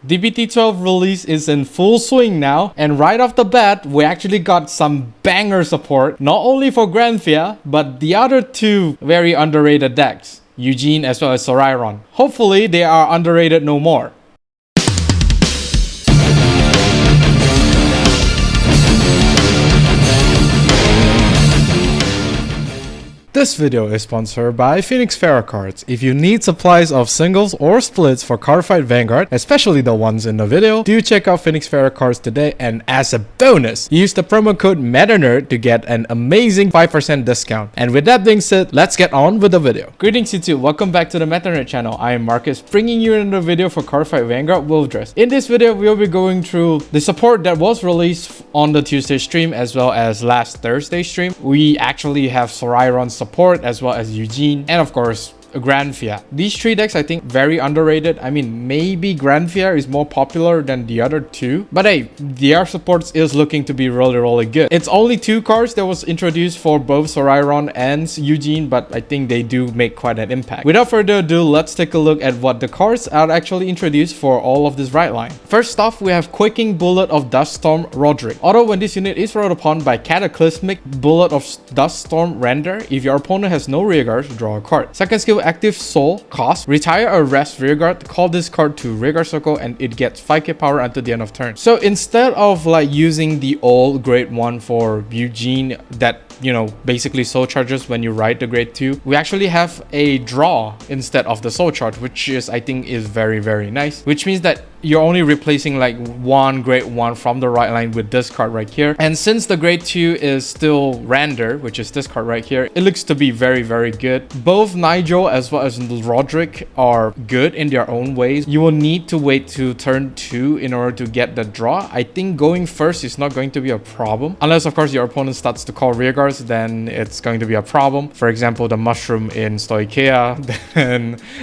DBT12 release is in full swing now, and right off the bat, we actually got some banger support, not only for Granthea, but the other two very underrated decks, Eugene as well as Rosarium. Hopefully, they are underrated no more. This video is sponsored by Phoenix Fairy Cards. If you need supplies of singles or splits for Cardfight Vanguard, especially the ones in the video, do check out Phoenix Fairy Cards today, and as a bonus, use the promo code MetaNerd to get an amazing 5% discount. And with that being said, let's get on with the video. Greetings YouTube, welcome back to the MetaNerd channel. I am Marcus, bringing you another video for Cardfight Vanguard Willdress. In this video, we'll be going through the support that was released on the Tuesday stream as well as last Thursday stream. We actually have Rosarium support as well as Eugene, and of course Granthea. These three decks I think very underrated. I mean, maybe Granthea is more popular than the other two, but hey, their supports is looking to be really good. It's only two cards that was introduced for both Rosarium and Eugene, but I think they do make quite an impact. Without further ado, let's take a look at what the cards are actually introduced for all of this right line. First off, we have Quaking Bullet of Duststorm Roderick. Although when this unit is rolled upon by Cataclysmic Bullet of Duststorm render, if your opponent has no rearguards, draw a card. Second skill, active soul cost, retire a rest rearguard, call this card to rearguard circle, and it gets 5k power until the end of turn. So instead of like using the old grade 1 for Eugene that, you know, basically soul charges when you ride the grade 2, we actually have a draw instead of the soul charge, which is I think is very nice, which means that you're only replacing like one grade 1 from the right line with this card right here. And since the grade 2 is still render, which is this card right here, it looks to be very good. Both Nigel as well as Roderick are good in their own ways. You will need to wait to turn 2 in order to get the draw. I think going first is not going to be a problem, unless of course your opponent starts to call rearguards, then it's going to be a problem. For example, the mushroom in Stoicheia,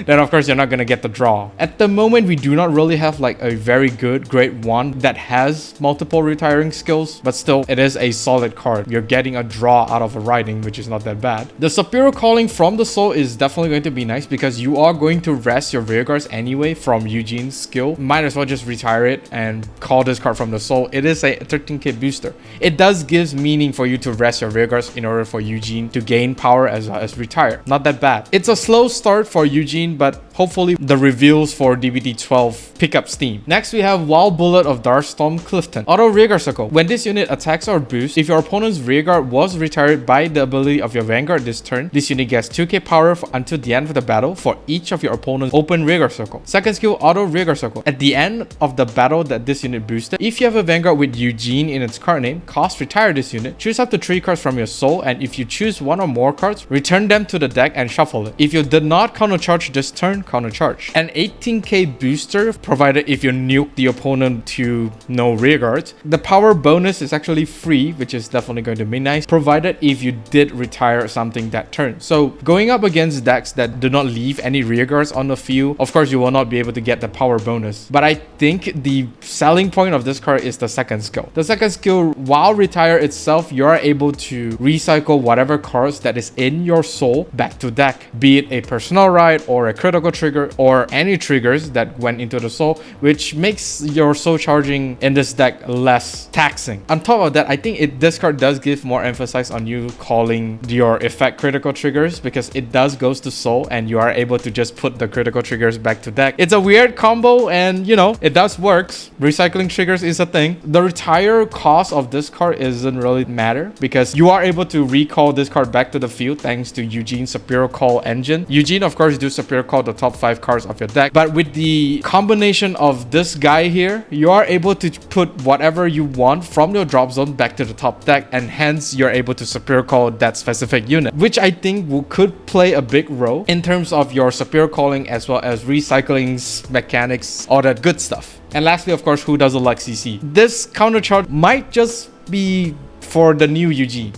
then of course you're not going to get the draw. At the moment, we do not really have like a very good grade 1 that has multiple retiring skills, but still it is a solid card. You're getting a draw out of a riding, which is not that bad. The Superior Calling from the soul is definitely going to be nice because you are going to rest your rearguards anyway from Eugene's skill. Might as well just retire it and call this card from the soul. It is a 13k booster. It does give meaning for you to rest your rearguards in order for Eugene to gain power as well as retire. Not that bad. It's a slow start for Eugene, but hopefully the reveals for DBT12 pick up steam. Next, we have Wild Bullet of Darkstorm Clifton. Auto rearguard circle. When this unit attacks or boosts, if your opponent's rearguard was retired by the ability of your Vanguard this turn, this unit gets 2k power until the end of the battle for each of your opponent's open rearguard circle. Second skill, auto rearguard circle. At the end of the battle that this unit boosted, if you have a Vanguard with Eugene in its card name, cost retire this unit, choose up to 3 cards from your soul, and if you choose 1 or more cards, return them to the deck and shuffle it. If you did not counter charge this turn, counter charge. An 18k booster, provided if you nuke the opponent to no rearguards. The power bonus is actually free, which is definitely going to be nice, provided if you did retire something that turn. So going up against decks that do not leave any rearguards on the field, of course you will not be able to get the power bonus. But I think the selling point of this card is the second skill. The second skill, while retire itself, you are able to recycle whatever cards that is in your soul back to deck, be it a personal ride or a critical trigger or any triggers that went into the soul, which makes your soul charging in this deck less taxing. On top of that, I think this card does give more emphasis on you calling your effect critical triggers, because it does goes to soul and you are able to just put the critical triggers back to deck. It's a weird combo, and you know, it does works. Recycling triggers is a thing. The retire cost of this card doesn't really matter because you are able to recall this card back to the field thanks to Eugene's Superior Call engine. Eugene of course do Superior Call the top 5 cards of your deck, but with the combination of this guy here, you are able to put whatever you want from your drop zone back to the top deck, and hence you're able to Superior Call that specific unit, which I think could play a big role in terms of your Superior Calling as well as recycling mechanics, all that good stuff. And lastly, of course, who doesn't like CC? This counter charge might just be for the new Eugene.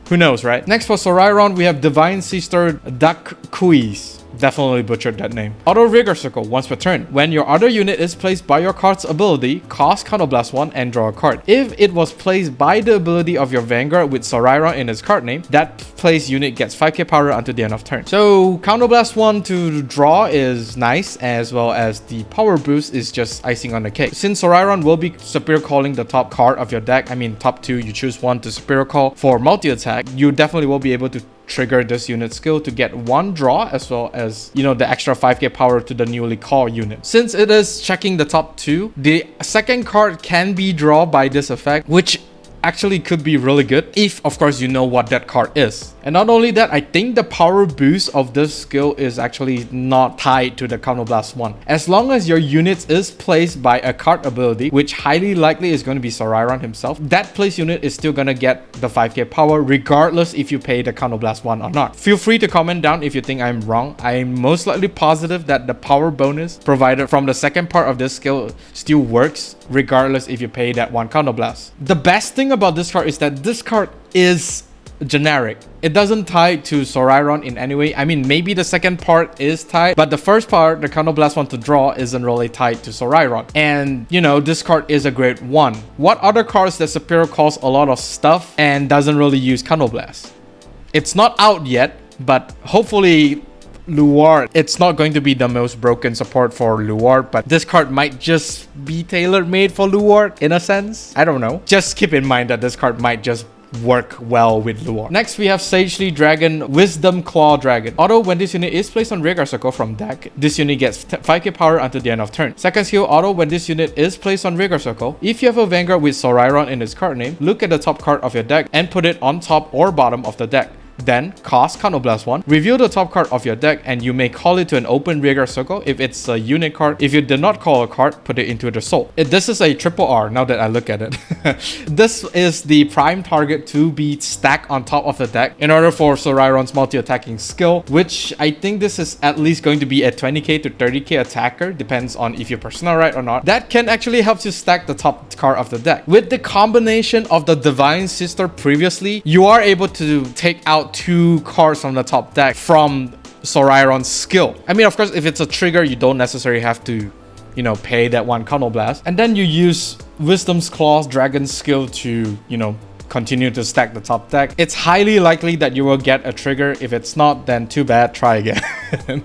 Who knows, right? Next for Rosarium, we have Divine Sister Dacquoise. Definitely butchered that name. Auto Rigor Circle once per turn. When your other unit is placed by your card's ability, cast Counterblast 1 and draw a card. If it was placed by the ability of your Vanguard with Rosarium in its card name, that placed unit gets 5k power until the end of turn. So Counterblast 1 to draw is nice, as well as the power boost is just icing on the cake. Since Rosarium will be superior calling the top card of your deck, I mean top 2, you choose one to superior call for multi-attack, you definitely will be able to trigger this unit skill to get 1 draw, as well as, you know, the extra 5k power to the newly called unit. Since it is checking the top 2, the second card can be drawn by this effect, which actually could be really good if, of course, you know what that card is. And not only that, I think the power boost of this skill is actually not tied to the Counterblast 1. As long as your unit is placed by a card ability, which highly likely is going to be Rosarium himself, that place unit is still going to get the 5k power regardless if you pay the Counterblast 1 or not. Feel free to comment down if you think I'm wrong. I'm most likely positive that the power bonus provided from the second part of this skill still works regardless if you pay that 1 Counterblast. The best thing about this card is that this card is generic. It doesn't tie to Rosarium in any way. I mean, maybe the second part is tied, but the first part, the Counterblast 1 to draw, isn't really tied to Rosarium. And, you know, this card is a great 1. What other cards that superior calls a lot of stuff and doesn't really use Counterblast? It's not out yet, but hopefully Luard, it's not going to be the most broken support for Luard, but this card might just be tailor-made for Luard in a sense. I don't know. Just keep in mind that this card might just work well with Luard. Next, we have Sagely Dragon, Wisdomclaw Dragon. Auto, when this unit is placed on Rigor Circle from deck, this unit gets 5k power until the end of turn. Second skill, auto, when this unit is placed on Rigor Circle, if you have a Vanguard with Rosarium in its card name, look at the top card of your deck and put it on top or bottom of the deck. Then cast Counterblast 1, reveal the top card of your deck, and you may call it to an open Rigor Circle if it's a unit card. If you did not call a card, put it into the soul. This is a triple R now that I look at it. This is the prime target to be stacked on top of the deck in order for Rosarium's multi-attacking skill, which I think this is at least going to be a 20k to 30k attacker, depends on if you personal right or not. That can actually help you stack the top card of the deck. With the combination of the Divine Sister previously, you are able to take out 2 cards from the top deck from Rosarium's skill. I mean, of course, if it's a trigger, you don't necessarily have to, you know, pay that 1 Counterblast. And then you use Wisdomclaw's Dragon skill to, you know, continue to stack the top deck. It's highly likely that you will get a trigger. If it's not, then too bad, try again.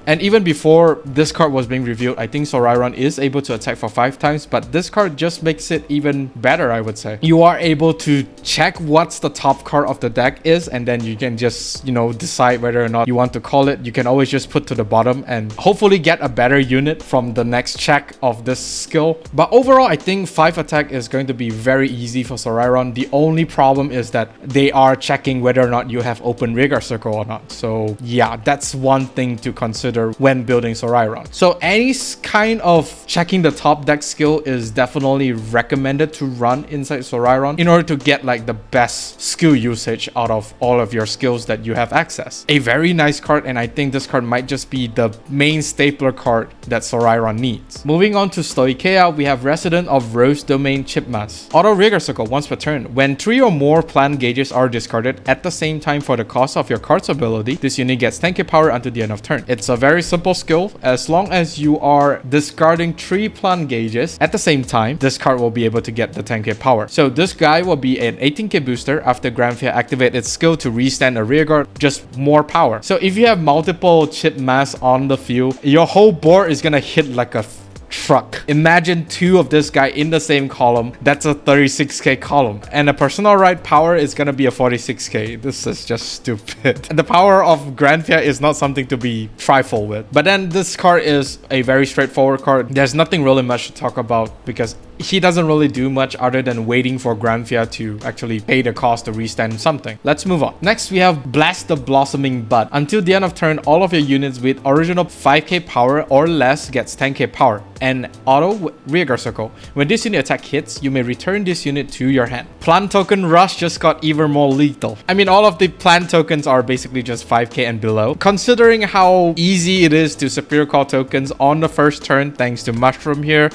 And even before this card was being revealed, I think Rosarium is able to attack for 5 times, but this card just makes it even better, I would say. You are able to check what's the top card of the deck is, and then you can just, you know, decide whether or not you want to call it. You can always just put to the bottom and hopefully get a better unit from the next check of this skill. But overall, I think 5 attack is going to be very easy for Rosarium. The only problem is that they are checking whether or not you have open Rigor Circle or not. So yeah, that's one thing to consider when building Rosarium. So any kind of checking the top deck skill is definitely recommended to run inside Rosarium in order to get like the best skill usage out of all of your skills that you have access. A very nice card, and I think this card might just be the main stapler card that Rosarium needs. Moving on to Stoicheia, we have Resident of Rose Domain Chipmas. Auto Rigor Circle once per turn. When 3 or more plant gauges are discarded at the same time for the cost of your card's ability, this unit gets 10k power until the end of turn. It's a very simple skill. As long as you are discarding 3 plant gauges at the same time, this card will be able to get the 10k power. So this guy will be an 18k booster after Grandfair activate its skill to restand a rearguard, just more power. So if you have multiple Chipmas on the field, your whole board is gonna hit like a truck. Imagine 2 of this guy in the same column. That's a 36k column, and a personal right power is gonna be a 46k. This is just stupid. The power of Grandfair is not something to be trifled with. But then this card is a very straightforward card. There's nothing really much to talk about because he doesn't really do much other than waiting for Grandfair to actually pay the cost to restand something. Let's move on. Next, we have Blast the Blossoming Bud. Until the end of turn, all of your units with original 5k power or less gets 10k power. And auto Rigor Circle. When this unit attack hits, you may return this unit to your hand. Plant Token Rush just got even more lethal. I mean, all of the plant tokens are basically just 5k and below. Considering how easy it is to superior call tokens on the first turn thanks to Mushroom here,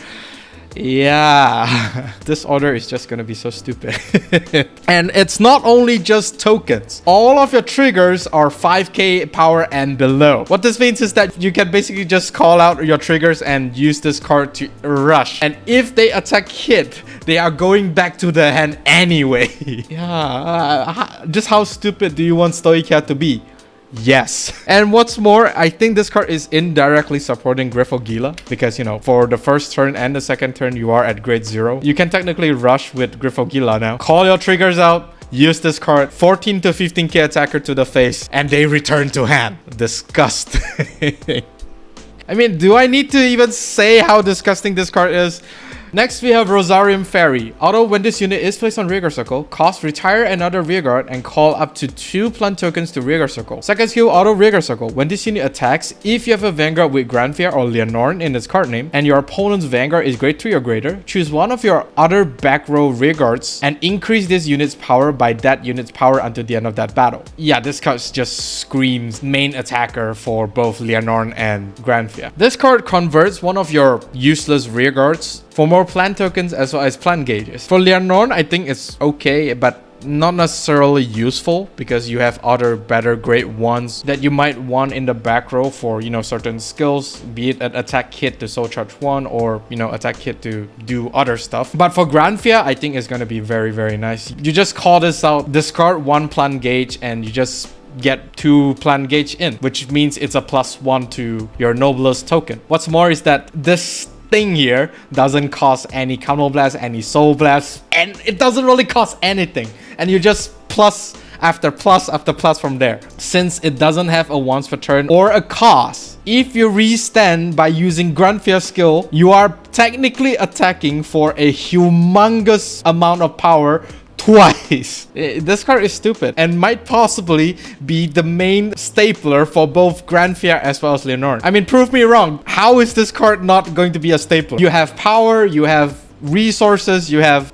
Yeah, this order is just gonna be so stupid. And it's not only just tokens. All of your triggers are 5k power and below. What this means is that you can basically just call out your triggers and use this card to rush. And if they attack hit, they are going back to the hand anyway. Yeah, just how stupid do you want Stoicia to be? Yes. And what's more, I think this card is indirectly supporting Griffogila because, you know, for the first turn and the second turn, you are at grade 0. You can technically rush with Griffogila now. Call your triggers out, use this card, 14 to 15k attacker to the face, and they return to hand. Disgusting. I mean, do I need to even say how disgusting this card is? Next, we have Rosarium Fairy. Although when this unit is placed on Rearguard Circle, cost retire another Rearguard and call up to 2 plant tokens to Rearguard Circle. Second skill, auto Rearguard Circle. When this unit attacks, if you have a Vanguard with Grandfair or Leonorn in its card name, and your opponent's Vanguard is grade 3 or greater, choose one of your other back row Rearguards and increase this unit's power by that unit's power until the end of that battle. Yeah, this card just screams main attacker for both Leonorn and Grandfair. This card converts one of your useless Rearguards for more plant tokens as well as plant gauges. For Leonorn, I think it's okay, but not necessarily useful because you have other better grade 1s that you might want in the back row for, you know, certain skills, be it an attack hit to soul charge 1 or, you know, attack hit to do other stuff. But for Grandfair, I think it's going to be very, very nice. You just call this out, discard 1 plant gauge, and you just get 2 plant gauge in, which means it's a +1 to your noblest token. What's more is that this thing here doesn't cost any Counter Blast, any Soul Blast, and it doesn't really cost anything. And you just plus after plus after plus from there. Since it doesn't have a once per turn or a cost, if you restand by using Grandfair skill, you are technically attacking for a humongous amount of power twice. This card is stupid and might possibly be the main stapler for both Grandfair as well as Leonorn. I mean, prove me wrong. How is this card not going to be a stapler? You have power, you have resources, you have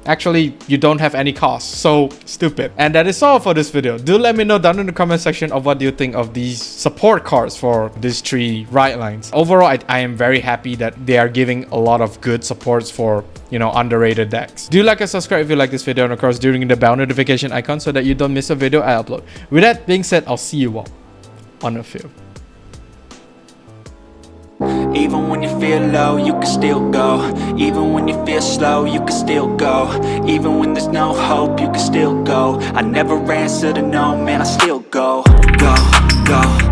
you don't have any costs. So stupid. And that is all for this video. Do let me know down in the comment section of what do you think of these support cards for these 3 right lines. Overall, I am very happy that they are giving a lot of good supports for, you know, underrated decks. Do like and subscribe if you like this video, and of course during the bell notification icon so that you don't miss a video I upload. With that being said, I'll see you all on the field. Even when you feel low, you can still go. Even when you feel slow, you can still go. Even when there's no hope, you can still go. I never answer to no, man, I still go. Go, go.